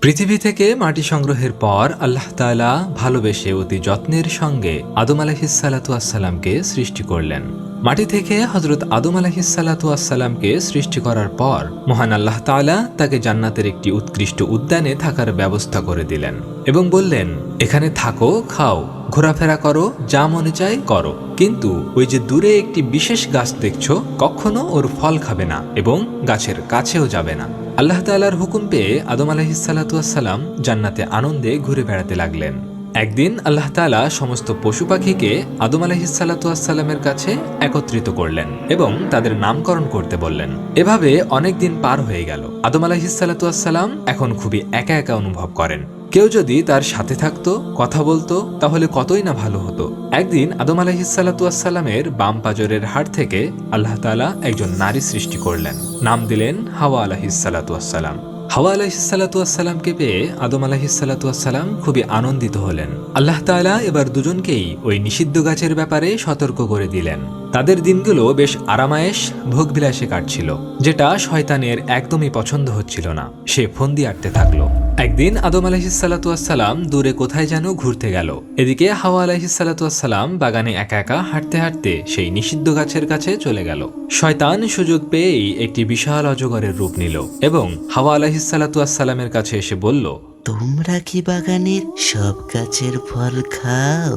পৃথিবী থেকে মাটি সংগ্রহের পর আল্লাহ তাআলা ভালোবেসে অতি যত্নের সঙ্গে আদম আলাইহিসসালাতু ওয়াসসালামকে সৃষ্টি করলেন। মাটি থেকে হযরত আদম আলাইহিসসালাতু ওয়াসসালামকে সৃষ্টি করার পর মহান আল্লাহ তাআলা তাকে জান্নাতের একটি উৎকৃষ্ট উদ্যানে থাকার ব্যবস্থা করে দিলেন এবং বললেন, এখানে থাকো, খাও, ঘোরাফেরা করো, যা মনে চায় করো, কিন্তু ওই যে দূরে একটি বিশেষ গাছ দেখছো, কখনো ওর ফল খাবে না এবং গাছের কাছেও যাবে না। আল্লাহ তাআলার হুকুম পেয়ে আদম আলাইহিসসালাতু ওয়াসসালাম জান্নাতে আনন্দে ঘুরে বেড়াতে লাগলেন। একদিন আল্লাহ তাআলা সমস্ত পশু পাখিকে আদম আলাইহিসসালাতু ওয়াসসালামের কাছে একত্রিত করলেন এবং তাদের নামকরণ করতে বললেন। এভাবে অনেক দিন পার হয়ে গেল। আদম আলাইহিসসালাতু ওয়াসসালাম এখন খুবই একা একা অনুভব করেন। কেউ যদি তার সাথে থাকতো, কথা বলতো, তাহলে কতই না ভালো হতো। একদিন আদম আলাইহিসসালাতু ওয়াসসালামের বাম পাজরের হাড় থেকে আল্লাহ তাআলা একজন নারী সৃষ্টি করলেন। নাম দিলেন হাওয়া আলাইহিসসালাতু ওয়াসসালাম। হাওয়া আলাইহিসসালাতু ওয়াসসালামকে পেয়ে আদম আলাইহিসসালাতু ওয়াসসালাম খুবই আনন্দিত হলেন। আল্লাহ তাআলা এবার দুজনকেই ওই নিষিদ্ধ গাছের ব্যাপারে সতর্ক করে দিলেন। তাদের দিনগুলো বেশ আরামায়েশ ভোগবিলাসে কাটছিল, যেটা শয়তানের একদমই পছন্দ হচ্ছিল না। সে ফন্দি আটতে থাকলো। একদিন আদম আলাইহিসসালাতু ওয়াসসালাম দূরে কোথায় যেন ঘুরতে গেল। এদিকে হাওয়া আলাইহিসসালাতু ওয়াসসালাম বাগানে একা একা হাঁটতে হাঁটতে সেই নিষিদ্ধ গাছের কাছে চলে গেল। শয়তান সুযোগ পেয়েই একটি বিশাল অজগরের রূপ নিল এবং হাওয়া আলাইহিসসালাতু ওয়াসসালামের কাছে এসে বলল, তোমরা কি বাগানের সব গাছের ফল খাও?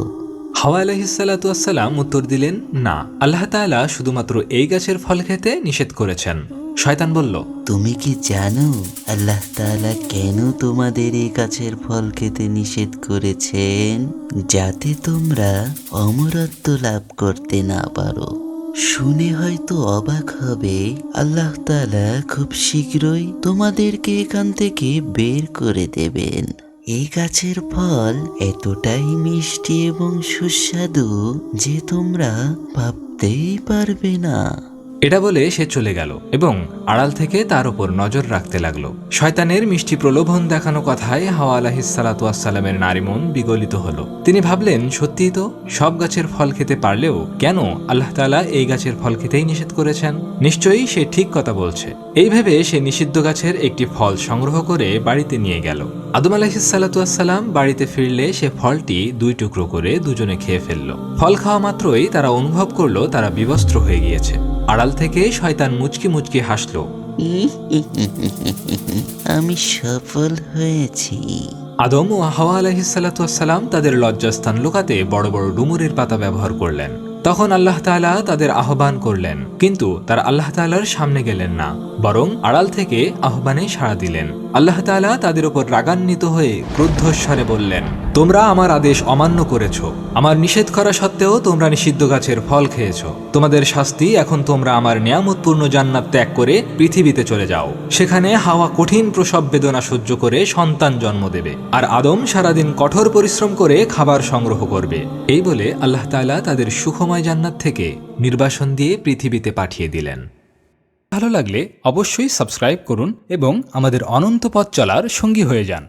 হাওয়া আলাইহিসসালাতু ওয়াসসালাম উত্তর দিলেন, না, আল্লাহ তাআলা শুধুমাত্র এই গাছের ফল খেতে নিষেধ করেছেন। শয়তান বলল, তুমি কি জানো আল্লাহ তাআলা কেন তোমাদের এই গাছের ফল খেতে নিষেধ করেছেন? যাতে তোমরা অমরত্ব লাভ করতে না পারো। শুনে হয়তো অবাক হবে, আল্লাহ তাআলা খুব শীঘ্রই তোমাদেরকে এখান থেকে বের করে দেবেন। এই গাছের ফল এতটাই মিষ্টি এবং সুস্বাদু যে তোমরা ভাবতেই পারবে না। এটা বলে সে চলে গেল এবং আড়াল থেকে তার উপর নজর রাখতে লাগলো। শয়তানের মিষ্টি প্রলোভন দেখানো কথায় হাওয়া আলাইহিসসালাতু ওয়াসসালামের নারী মন বিগলিত হলো। তিনি ভাবলেন, সত্যিই তো, সব গাছের ফল খেতে পারলেও কেন আল্লাহ তাআলা এই গাছের ফল খেতেই নিষেধ করেছেন? নিশ্চয়ই সে ঠিক কথা বলছে। এই ভেবে সে নিষিদ্ধ গাছের একটি ফল সংগ্রহ করে বাড়িতে নিয়ে গেল। আদম আলাইহিসসালাতু ওয়াসসালাম বাড়িতে ফিরলে সে ফলটি 2 টুকরো করে দুজনে খেয়ে ফেলল। ফল খাওয়া মাত্রই তারা অনুভব করলো তারা বিবস্ত্র হয়ে গিয়েছে। আড়াল থেকে শয়তান মুচকি মুচকি হাসল। আমি সফল হয়েছি। আদম ও হাওয়া আলাইহিসসালাতু ওয়াসসালাম তাদের লজ্জাস্থান লুকাতে বড় বড় ডুমুরের পাতা ব্যবহার করলেন। তখন আল্লাহ তাআলা তাদের আহ্বান করলেন, কিন্তু তারা আল্লাহ তাআলার সামনে গেলেন না, বরং আড়াল থেকে আহ্বানে সাড়া দিলেন। আল্লাহ তাআলা তাদের উপর রাগান্বিত হয়ে ক্রুদ্ধস্বরে বললেন, তোমরা আমার আদেশ অমান্য করেছ, আমার নিষেধ করা সত্ত্বেও তোমরা নিষিদ্ধ গাছের ফল খেয়েছ। তোমাদের শাস্তি, এখন তোমরা আমার নিয়ামতপূর্ণ জান্নাত ত্যাগ করে পৃথিবীতে চলে যাও। সেখানে হাওয়া কঠিন প্রসব বেদনা সহ্য করে সন্তান জন্ম দেবে, আর আদম সারাদিন কঠোর পরিশ্রম করে খাবার সংগ্রহ করবে। এই বলে আল্লাহ তাআলা তাদের সুখময় জান্নাত থেকে নির্বাসন দিয়ে পৃথিবীতে পাঠিয়ে দিলেন। ভালো লাগলে অবশ্যই সাবস্ক্রাইব করুন এবং আমাদের অনন্ত পথ চলার সঙ্গী হয়ে যান।